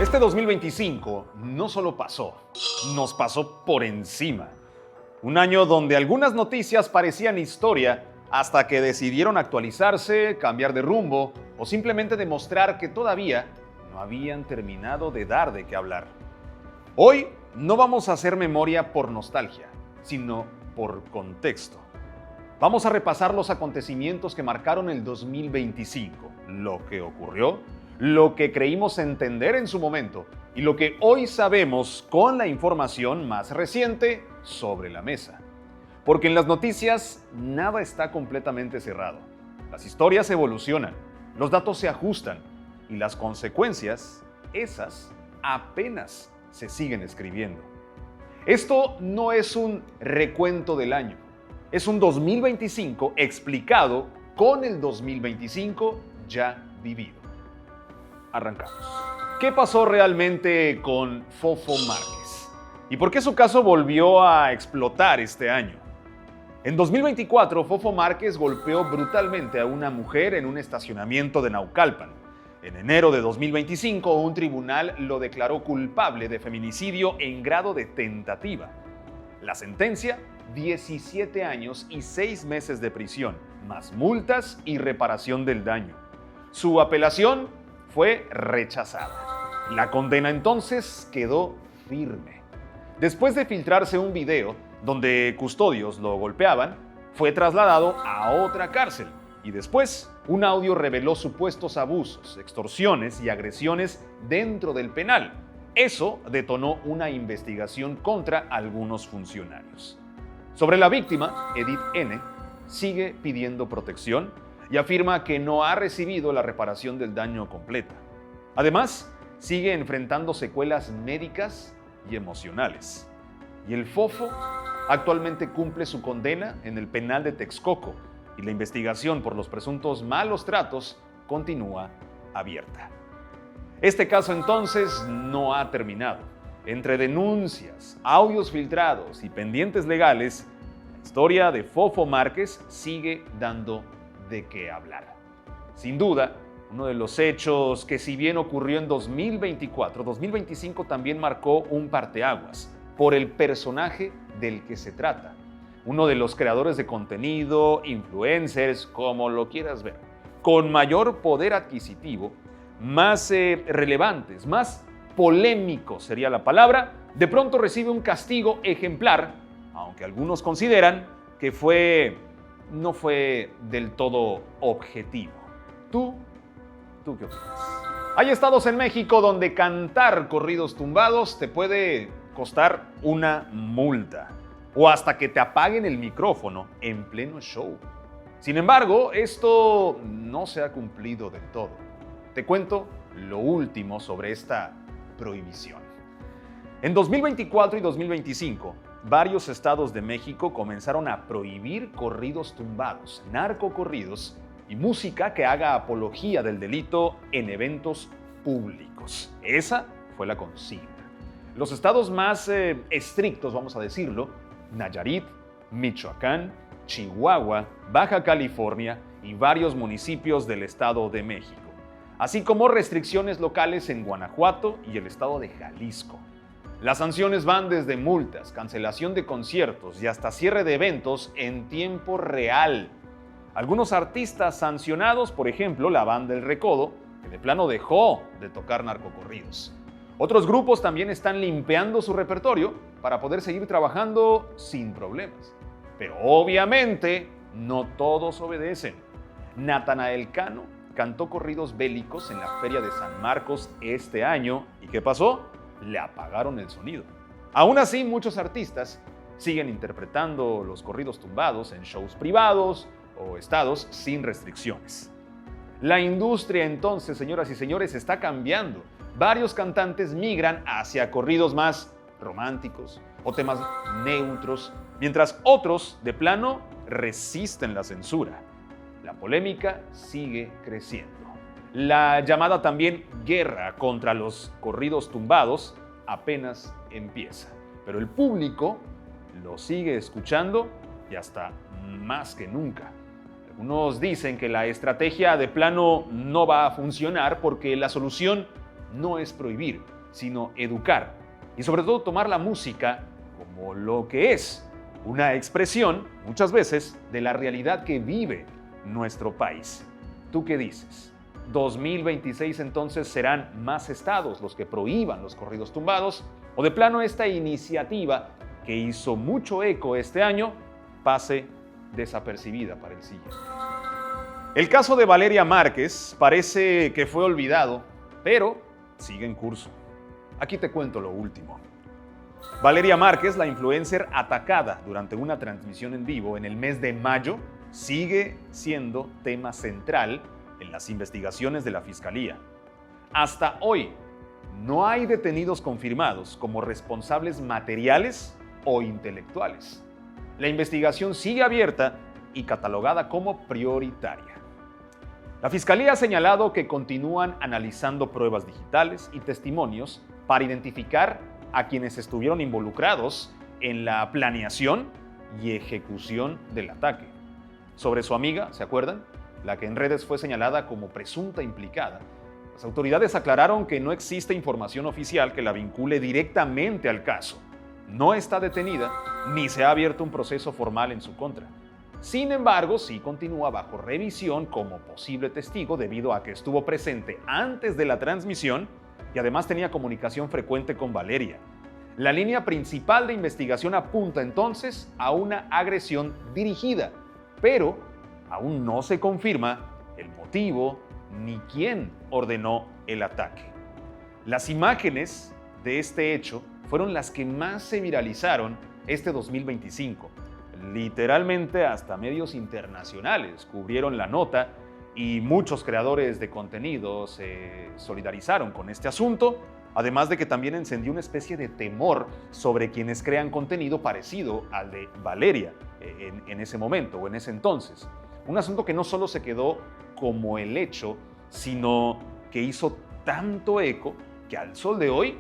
Este 2025 no solo pasó, nos pasó por encima. Un año donde algunas noticias parecían historia hasta que decidieron actualizarse, cambiar de rumbo o simplemente demostrar que todavía no habían terminado de dar de qué hablar. Hoy no vamos a hacer memoria por nostalgia, sino por contexto. Vamos a repasar los acontecimientos que marcaron el 2025, lo que ocurrió, lo que creímos entender en su momento y lo que hoy sabemos con la información más reciente sobre la mesa. Porque en las noticias nada está completamente cerrado. Las historias evolucionan, los datos se ajustan y las consecuencias, esas apenas se siguen escribiendo. Esto no es un recuento del año, es un 2025 explicado con el 2025 ya vivido. Arrancamos. ¿Qué pasó realmente con Fofo Márquez? ¿Y por qué su caso volvió a explotar este año? En 2024, Fofo Márquez golpeó brutalmente a una mujer en un estacionamiento de Naucalpan. En enero de 2025, un tribunal lo declaró culpable de feminicidio en grado de tentativa. La sentencia, 17 años y 6 meses de prisión, más multas y reparación del daño. Su apelación fue rechazada. La condena entonces quedó firme. Después de filtrarse un video donde custodios lo golpeaban, fue trasladado a otra cárcel y después un audio reveló supuestos abusos, extorsiones y agresiones dentro del penal. Eso detonó una investigación contra algunos funcionarios. Sobre la víctima, Edith N., sigue pidiendo protección y afirma que no ha recibido la reparación del daño completa. Además, sigue enfrentando secuelas médicas y emocionales. Y el Fofo actualmente cumple su condena en el penal de Texcoco y la investigación por los presuntos malos tratos continúa abierta. Este caso entonces no ha terminado. Entre denuncias, audios filtrados y pendientes legales, la historia de Fofo Márquez sigue dando de qué hablar. Sin duda, uno de los hechos que si bien ocurrió en 2024, 2025 también marcó un parteaguas por el personaje del que se trata. Uno de los creadores de contenido, influencers, como lo quieras ver, con mayor poder adquisitivo, más relevantes, más polémicos sería la palabra, de pronto recibe un castigo ejemplar, aunque algunos consideran que no fue del todo objetivo. ¿Tú qué opinas? Hay estados en México donde cantar corridos tumbados te puede costar una multa o hasta que te apaguen el micrófono en pleno show. Sin embargo, esto no se ha cumplido del todo. Te cuento lo último sobre esta prohibición. En 2024 y 2025, varios estados de México comenzaron a prohibir corridos tumbados, narcocorridos y música que haga apología del delito en eventos públicos. Esa fue la consigna. Los estados más estrictos, vamos a decirlo, Nayarit, Michoacán, Chihuahua, Baja California y varios municipios del Estado de México, así como restricciones locales en Guanajuato y el estado de Jalisco. Las sanciones van desde multas, cancelación de conciertos y hasta cierre de eventos en tiempo real. Algunos artistas sancionados, por ejemplo, la Banda El Recodo, que de plano dejó de tocar narcocorridos. Otros grupos también están limpiando su repertorio para poder seguir trabajando sin problemas. Pero obviamente no todos obedecen. Natanael Cano cantó corridos bélicos en la Feria de San Marcos este año. ¿Y qué pasó? Le apagaron el sonido. Aún así, muchos artistas siguen interpretando los corridos tumbados en shows privados o estados sin restricciones. La industria entonces, señoras y señores, está cambiando. Varios cantantes migran hacia corridos más románticos o temas neutros, mientras otros, de plano, resisten la censura. La polémica sigue creciendo. La llamada también guerra contra los corridos tumbados apenas empieza, pero el público lo sigue escuchando y hasta más que nunca. Algunos dicen que la estrategia de plano no va a funcionar porque la solución no es prohibir, sino educar y sobre todo tomar la música como lo que es, una expresión, muchas veces, de la realidad que vive nuestro país. ¿Tú qué dices? ¿2026 entonces serán más estados los que prohíban los corridos tumbados? ¿O de plano esta iniciativa que hizo mucho eco este año pase desapercibida para el siguiente? El caso de Valeria Márquez parece que fue olvidado, pero sigue en curso. Aquí te cuento lo último. Valeria Márquez, la influencer atacada durante una transmisión en vivo en el mes de mayo, sigue siendo tema central en las investigaciones de la Fiscalía. Hasta hoy, no hay detenidos confirmados como responsables materiales o intelectuales. La investigación sigue abierta y catalogada como prioritaria. La Fiscalía ha señalado que continúan analizando pruebas digitales y testimonios para identificar a quienes estuvieron involucrados en la planeación y ejecución del ataque. Sobre su amiga, ¿se acuerdan? La que en redes fue señalada como presunta implicada. Las autoridades aclararon que no existe información oficial que la vincule directamente al caso. No está detenida ni se ha abierto un proceso formal en su contra. Sin embargo, sí continúa bajo revisión como posible testigo debido a que estuvo presente antes de la transmisión y además tenía comunicación frecuente con Valeria. La línea principal de investigación apunta entonces a una agresión dirigida, pero aún no se confirma el motivo ni quién ordenó el ataque. Las imágenes de este hecho fueron las que más se viralizaron este 2025. Literalmente hasta medios internacionales cubrieron la nota y muchos creadores de contenido se solidarizaron con este asunto, además de que también encendió una especie de temor sobre quienes crean contenido parecido al de Valeria en ese momento o en ese entonces. Un asunto que no solo se quedó como el hecho, sino que hizo tanto eco que al sol de hoy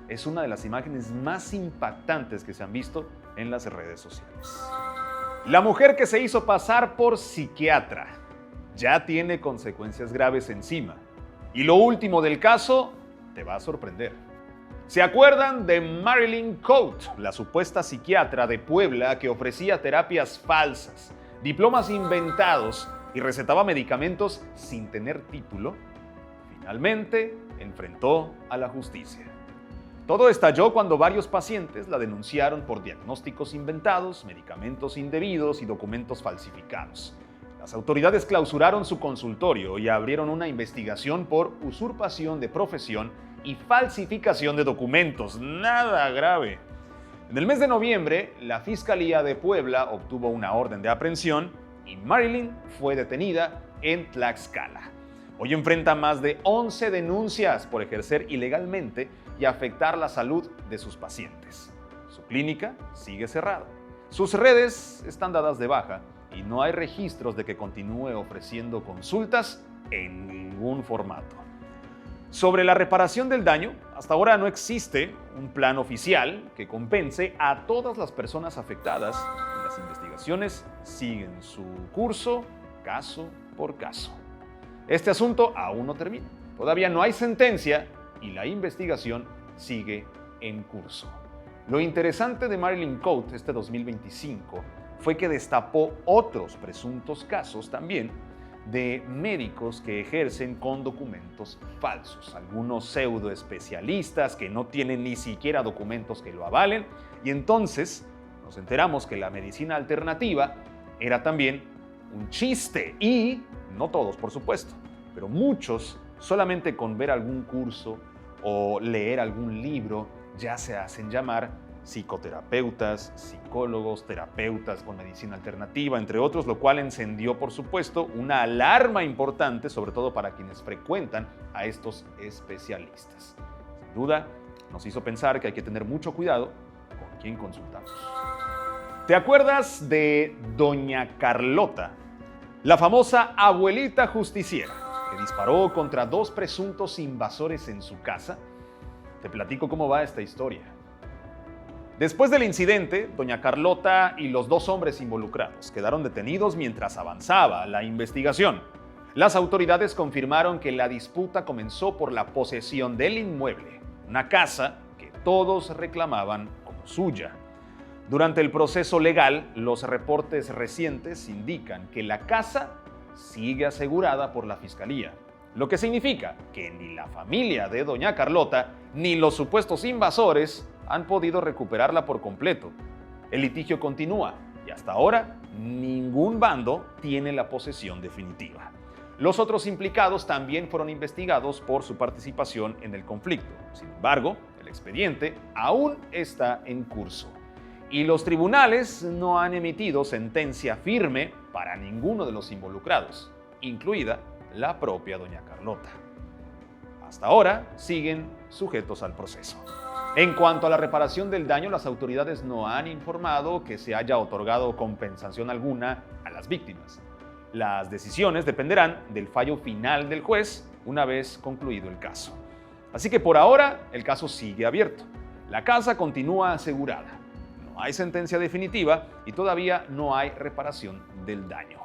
es una de las imágenes más impactantes que se han visto en las redes sociales. La mujer que se hizo pasar por psiquiatra ya tiene consecuencias graves encima. Y lo último del caso te va a sorprender. ¿Se acuerdan de Marilyn Coate, la supuesta psiquiatra de Puebla que ofrecía terapias falsas, diplomas inventados y recetaba medicamentos sin tener título? Finalmente enfrentó a la justicia. Todo estalló cuando varios pacientes la denunciaron por diagnósticos inventados, medicamentos indebidos y documentos falsificados. Las autoridades clausuraron su consultorio y abrieron una investigación por usurpación de profesión y falsificación de documentos. Nada grave. En el mes de noviembre, la Fiscalía de Puebla obtuvo una orden de aprehensión y Marilyn fue detenida en Tlaxcala. Hoy enfrenta más de 11 denuncias por ejercer ilegalmente y afectar la salud de sus pacientes. Su clínica sigue cerrada. Sus redes están dadas de baja y no hay registros de que continúe ofreciendo consultas en ningún formato. Sobre la reparación del daño, hasta ahora no existe un plan oficial que compense a todas las personas afectadas y las investigaciones siguen su curso caso por caso. Este asunto aún no termina. Todavía no hay sentencia y la investigación sigue en curso. Lo interesante de Marilyn Coate este 2025 fue que destapó otros presuntos casos también de médicos que ejercen con documentos falsos, algunos pseudo especialistas que no tienen ni siquiera documentos que lo avalen, y entonces nos enteramos que la medicina alternativa era también un chiste, y no todos, por supuesto, pero muchos solamente con ver algún curso o leer algún libro ya se hacen llamar psicoterapeutas, psicólogos, terapeutas con medicina alternativa, entre otros, lo cual encendió, por supuesto, una alarma importante, sobre todo para quienes frecuentan a estos especialistas. Sin duda, nos hizo pensar que hay que tener mucho cuidado con quién consultamos. ¿Te acuerdas de Doña Carlota, la famosa abuelita justiciera, que disparó contra 2 presuntos invasores en su casa? Te platico cómo va esta historia. Después del incidente, doña Carlota y los 2 hombres involucrados quedaron detenidos mientras avanzaba la investigación. Las autoridades confirmaron que la disputa comenzó por la posesión del inmueble una casa que todos reclamaban como suya. Durante el proceso legal, los reportes recientes indican que la casa sigue asegurada por la Fiscalía, lo que significa que ni la familia de doña Carlota ni los supuestos invasores han podido recuperarla por completo. El litigio continúa y hasta ahora ningún bando tiene la posesión definitiva. Los otros implicados también fueron investigados por su participación en el conflicto. Sin embargo, el expediente aún está en curso y los tribunales no han emitido sentencia firme para ninguno de los involucrados, incluida la propia doña Carlota. Hasta ahora siguen sujetos al proceso. En cuanto a la reparación del daño, las autoridades no han informado que se haya otorgado compensación alguna a las víctimas. Las decisiones dependerán del fallo final del juez una vez concluido el caso. Así que por ahora el caso sigue abierto. La casa continúa asegurada. No hay sentencia definitiva y todavía no hay reparación del daño.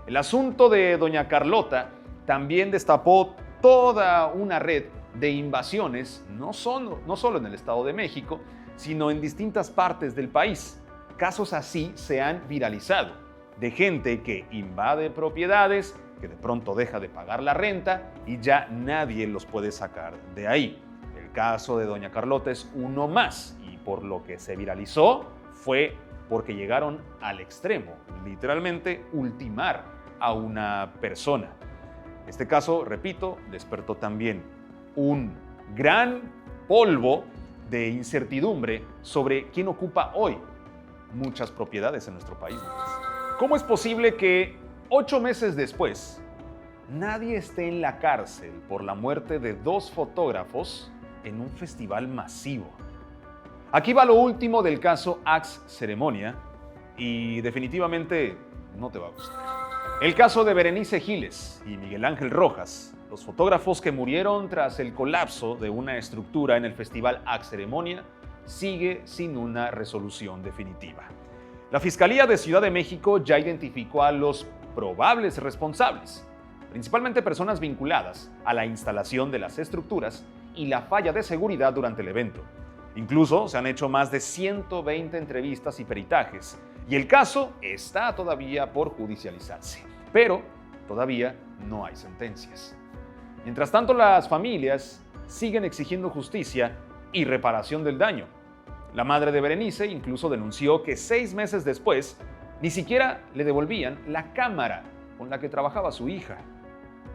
El asunto de doña Carlota también destapó toda una red de invasiones, no solo en el Estado de México, sino en distintas partes del país. Casos así se han viralizado, de gente que invade propiedades, que de pronto deja de pagar la renta y ya nadie los puede sacar de ahí. El caso de doña Carlota es uno más y por lo que se viralizó fue porque llegaron al extremo, literalmente ultimar a una persona. Este caso, repito, despertó también un gran polvo de incertidumbre sobre quién ocupa hoy muchas propiedades en nuestro país. ¿Cómo es posible que 8 meses después nadie esté en la cárcel por la muerte de 2 fotógrafos en un festival masivo? Aquí va lo último del caso Axe Ceremonia y definitivamente no te va a gustar. El caso de Berenice Giles y Miguel Ángel Rojas, los fotógrafos que murieron tras el colapso de una estructura en el festival Axe Ceremonia, sigue sin una resolución definitiva. La Fiscalía de Ciudad de México ya identificó a los probables responsables, principalmente personas vinculadas a la instalación de las estructuras y la falla de seguridad durante el evento. Incluso se han hecho más de 120 entrevistas y peritajes, y el caso está todavía por judicializarse, pero todavía no hay sentencias. Mientras tanto, las familias siguen exigiendo justicia y reparación del daño. La madre de Berenice incluso denunció que 6 meses después ni siquiera le devolvían la cámara con la que trabajaba su hija.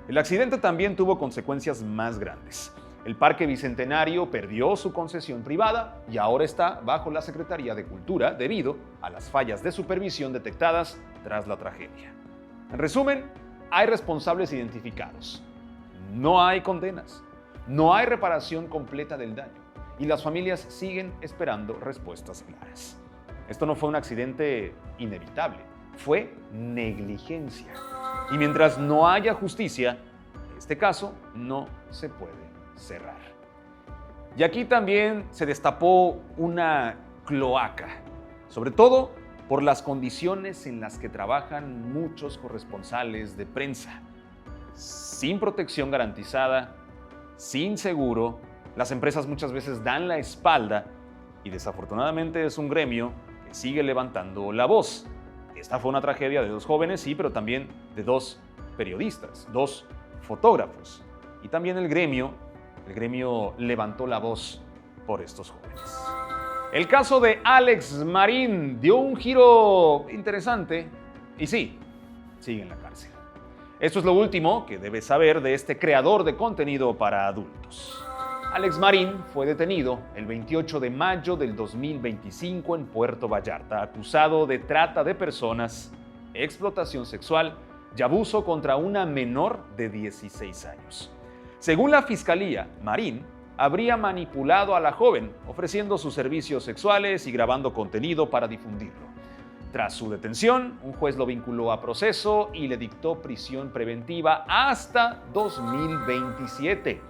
El accidente también tuvo consecuencias más grandes. El Parque Bicentenario perdió su concesión privada y ahora está bajo la Secretaría de Cultura debido a las fallas de supervisión detectadas tras la tragedia. En resumen, hay responsables identificados. No hay condenas, no hay reparación completa del daño y las familias siguen esperando respuestas claras. Esto no fue un accidente inevitable, fue negligencia. Y mientras no haya justicia, este caso no se puede cerrar. Y aquí también se destapó una cloaca, sobre todo por las condiciones en las que trabajan muchos corresponsales de prensa. Sin protección garantizada, sin seguro, las empresas muchas veces dan la espalda y desafortunadamente es un gremio que sigue levantando la voz. Esta fue una tragedia de 2 jóvenes, sí, pero también de 2 periodistas, 2 fotógrafos. Y también el gremio levantó la voz por estos jóvenes. El caso de Alex Marín dio un giro interesante y sí, sigue en la cárcel. Esto es lo último que debes saber de este creador de contenido para adultos. Alex Marín fue detenido el 28 de mayo del 2025 en Puerto Vallarta, acusado de trata de personas, explotación sexual y abuso contra una menor de 16 años. Según la Fiscalía, Marín habría manipulado a la joven, ofreciendo sus servicios sexuales y grabando contenido para difundirlo. Tras su detención, un juez lo vinculó a proceso y le dictó prisión preventiva hasta 2027,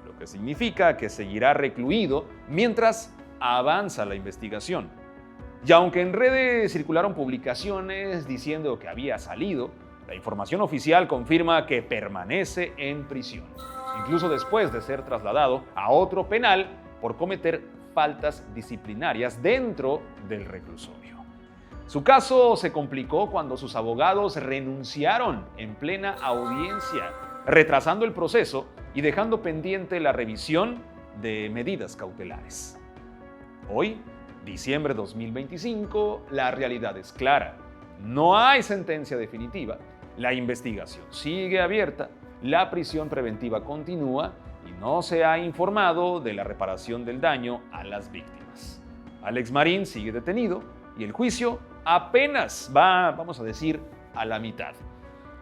lo que significa que seguirá recluido mientras avanza la investigación. Y aunque en redes circularon publicaciones diciendo que había salido, la información oficial confirma que permanece en prisión, incluso después de ser trasladado a otro penal por cometer faltas disciplinarias dentro del reclusorio. Su caso se complicó cuando sus abogados renunciaron en plena audiencia, retrasando el proceso y dejando pendiente la revisión de medidas cautelares. Hoy, diciembre de 2025, la realidad es clara. No hay sentencia definitiva, la investigación sigue abierta, la prisión preventiva continúa y no se ha informado de la reparación del daño a las víctimas. Alex Marín sigue detenido y el juicio apenas va, vamos a decir, a la mitad.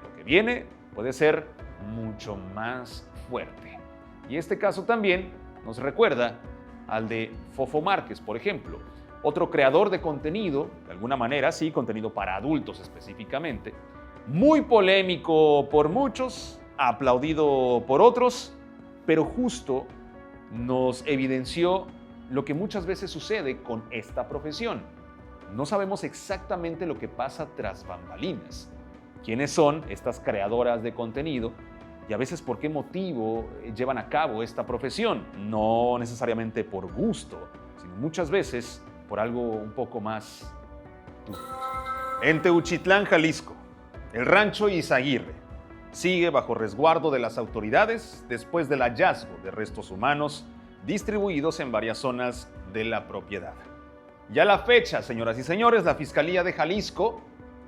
Lo que viene puede ser mucho más fuerte. Y este caso también nos recuerda al de Fofo Márquez, por ejemplo, otro creador de contenido, de alguna manera, sí, contenido para adultos específicamente, muy polémico por muchos, aplaudido por otros, pero justo nos evidenció lo que muchas veces sucede con esta profesión. No sabemos exactamente lo que pasa tras bambalinas. ¿Quiénes son estas creadoras de contenido? Y a veces por qué motivo llevan a cabo esta profesión. No necesariamente por gusto, sino muchas veces por algo un poco más duro. En Teuchitlán, Jalisco, el rancho Izaguirre sigue bajo resguardo de las autoridades después del hallazgo de restos humanos distribuidos en varias zonas de la propiedad. Ya a la fecha, señoras y señores, la Fiscalía de Jalisco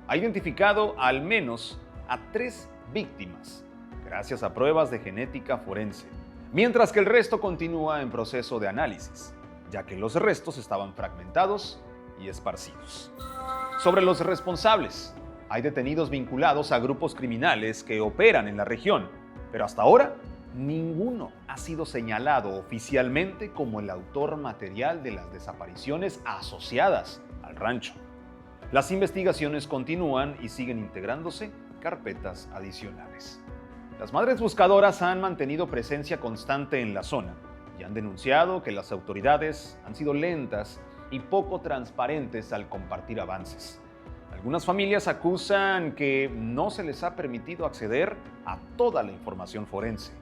ha identificado al menos a 3 víctimas gracias a pruebas de genética forense, mientras que el resto continúa en proceso de análisis, ya que los restos estaban fragmentados y esparcidos. Sobre los responsables, hay detenidos vinculados a grupos criminales que operan en la región, pero hasta ahora ninguno ha sido señalado oficialmente como el autor material de las desapariciones asociadas al rancho. Las investigaciones continúan y siguen integrándose carpetas adicionales. Las madres buscadoras han mantenido presencia constante en la zona y han denunciado que las autoridades han sido lentas y poco transparentes al compartir avances. Algunas familias acusan que no se les ha permitido acceder a toda la información forense.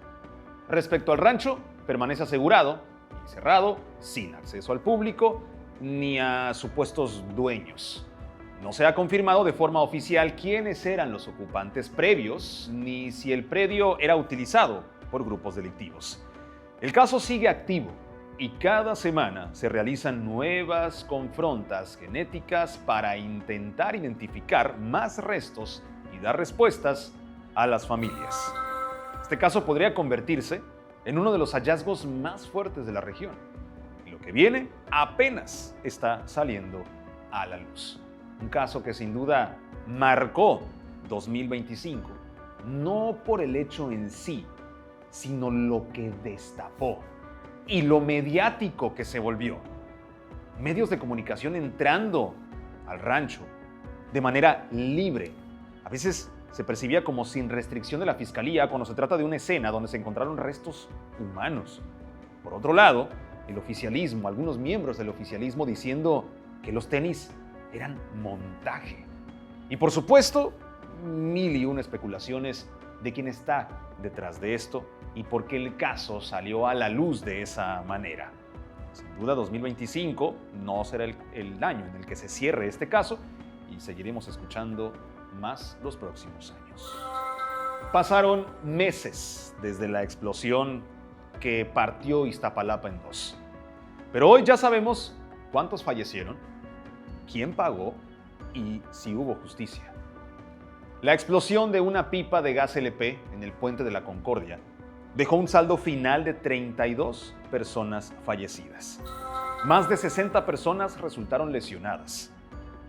Respecto al rancho, permanece asegurado y cerrado, sin acceso al público ni a supuestos dueños. No se ha confirmado de forma oficial quiénes eran los ocupantes previos, ni si el predio era utilizado por grupos delictivos. El caso sigue activo y cada semana se realizan nuevas confrontas genéticas para intentar identificar más restos y dar respuestas a las familias. Este caso podría convertirse en uno de los hallazgos más fuertes de la región. Y lo que viene apenas está saliendo a la luz. Un caso que sin duda marcó 2025, no por el hecho en sí, sino lo que destapó y lo mediático que se volvió. Medios de comunicación entrando al rancho de manera libre. A veces se percibía como sin restricción de la fiscalía cuando se trata de una escena donde se encontraron restos humanos. Por otro lado, el oficialismo, algunos miembros del oficialismo diciendo que los tenis eran montaje. Y por supuesto, mil y una especulaciones de quién está detrás de esto y por qué el caso salió a la luz de esa manera. Sin duda 2025 no será el año en el que se cierre este caso y seguiremos escuchando más los próximos años. Pasaron meses desde la explosión que partió Iztapalapa en dos. Pero hoy ya sabemos cuántos fallecieron, quién pagó y si hubo justicia. La explosión de una pipa de gas LP en el Puente de la Concordia dejó un saldo final de 32 personas fallecidas. Más de 60 personas resultaron lesionadas.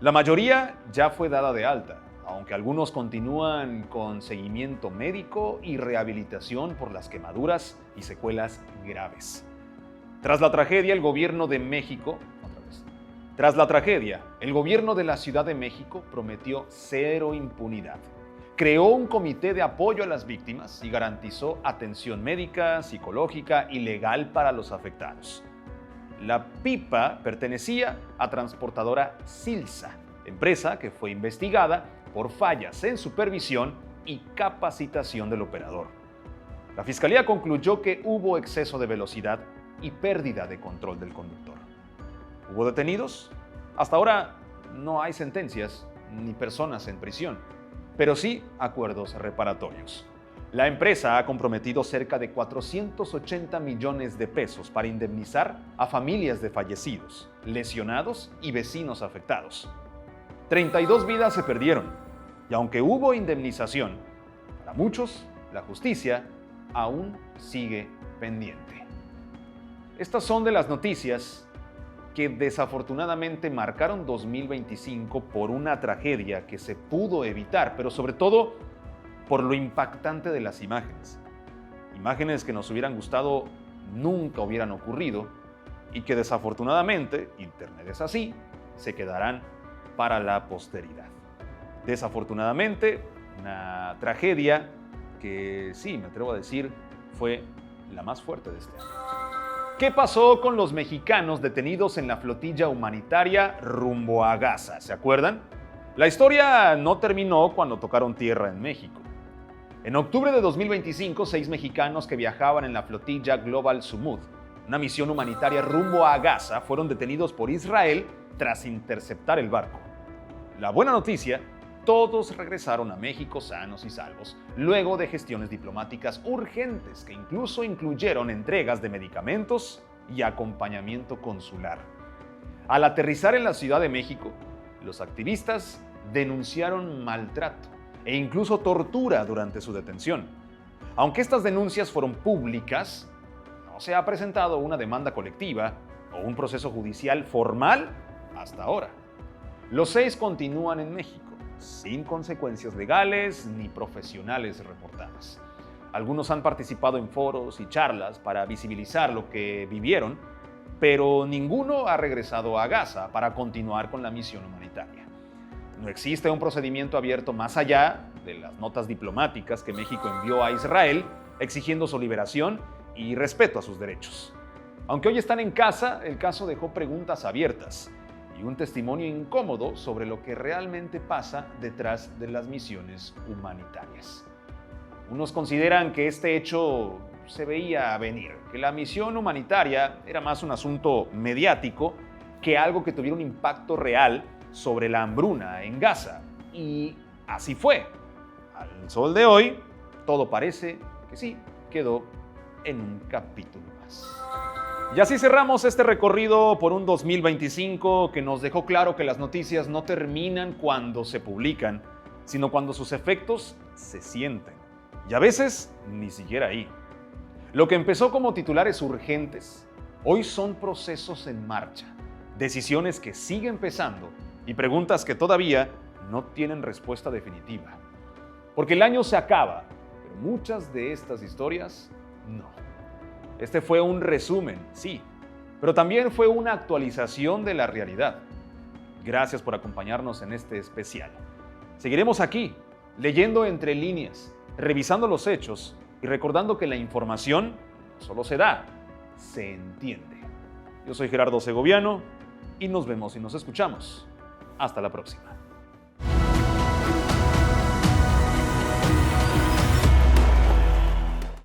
La mayoría ya fue dada de alta, aunque algunos continúan con seguimiento médico y rehabilitación por las quemaduras y secuelas graves. Tras la tragedia, el gobierno de la Ciudad de México prometió cero impunidad. Creó un comité de apoyo a las víctimas y garantizó atención médica, psicológica y legal para los afectados. La pipa pertenecía a transportadora Silsa, empresa que fue investigada por fallas en supervisión y capacitación del operador. La fiscalía concluyó que hubo exceso de velocidad y pérdida de control del conductor. ¿Hubo detenidos? Hasta ahora no hay sentencias ni personas en prisión, pero sí acuerdos reparatorios. La empresa ha comprometido cerca de 480 millones de pesos para indemnizar a familias de fallecidos, lesionados y vecinos afectados. 32 vidas se perdieron, y aunque hubo indemnización, para muchos la justicia aún sigue pendiente. Estas son de las noticias que desafortunadamente marcaron 2025 por una tragedia que se pudo evitar, pero sobre todo por lo impactante de las imágenes. Imágenes que nos hubieran gustado nunca hubieran ocurrido y que desafortunadamente, Internet es así, se quedarán para la posteridad. Desafortunadamente, una tragedia que sí, me atrevo a decir, fue la más fuerte de este año. ¿Qué pasó con los mexicanos detenidos en la flotilla humanitaria rumbo a Gaza? ¿Se acuerdan? La historia no terminó cuando tocaron tierra en México. En octubre de 2025, 6 mexicanos que viajaban en la flotilla Global Sumud, una misión humanitaria rumbo a Gaza, fueron detenidos por Israel tras interceptar el barco. La buena noticia: todos regresaron a México sanos y salvos, luego de gestiones diplomáticas urgentes que incluso incluyeron entregas de medicamentos y acompañamiento consular. Al aterrizar en la Ciudad de México, los activistas denunciaron maltrato e incluso tortura durante su detención. Aunque estas denuncias fueron públicas, no se ha presentado una demanda colectiva o un proceso judicial formal hasta ahora. Los 6 continúan en México, sin consecuencias legales ni profesionales reportadas. Algunos han participado en foros y charlas para visibilizar lo que vivieron, pero ninguno ha regresado a Gaza para continuar con la misión humanitaria. No existe un procedimiento abierto más allá de las notas diplomáticas que México envió a Israel exigiendo su liberación y respeto a sus derechos. Aunque hoy están en casa, el caso dejó preguntas abiertas y un testimonio incómodo sobre lo que realmente pasa detrás de las misiones humanitarias. Unos consideran que este hecho se veía venir, que la misión humanitaria era más un asunto mediático que algo que tuviera un impacto real sobre la hambruna en Gaza. Y así fue. Al sol de hoy, todo parece que sí, quedó en un capítulo más. Y así cerramos este recorrido por un 2025 que nos dejó claro que las noticias no terminan cuando se publican, sino cuando sus efectos se sienten. Y a veces ni siquiera ahí. Lo que empezó como titulares urgentes, hoy son procesos en marcha, decisiones que siguen pesando y preguntas que todavía no tienen respuesta definitiva. Porque el año se acaba, pero muchas de estas historias no. Este fue un resumen, sí, pero también fue una actualización de la realidad. Gracias por acompañarnos en este especial. Seguiremos aquí, leyendo entre líneas, revisando los hechos y recordando que la información solo se da, se entiende. Yo soy Gerardo Segoviano y nos vemos y nos escuchamos. Hasta la próxima.